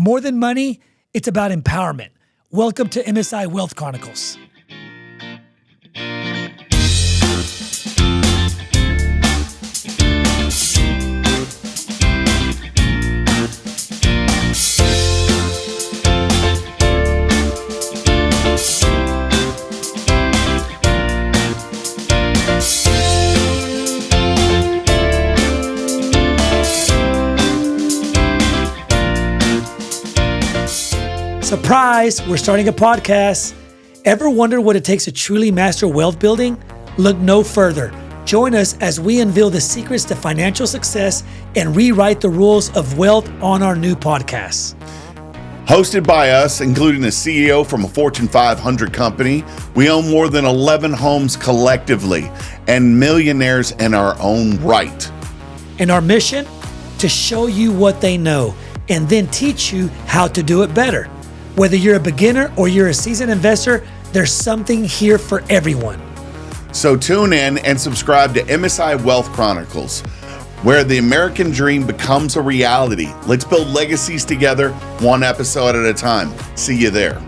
More than money, it's about empowerment. Welcome to MSI Wealth Chronicles. Surprise, we're starting a podcast. Ever wonder what it takes to truly master wealth building? Look no further. Join us as we unveil the secrets to financial success and rewrite the rules of wealth on our new podcast. Hosted by us, including the CEO from a Fortune 500 company, we own more than 11 homes collectively and millionaires in our own right. And our mission? To show you what they know and then teach you how to do it better. Whether you're a beginner or you're a seasoned investor, there's something here for everyone. So tune in and subscribe to MSI Wealth Chronicles, where the American dream becomes a reality. Let's build legacies together, one episode at a time. See you there.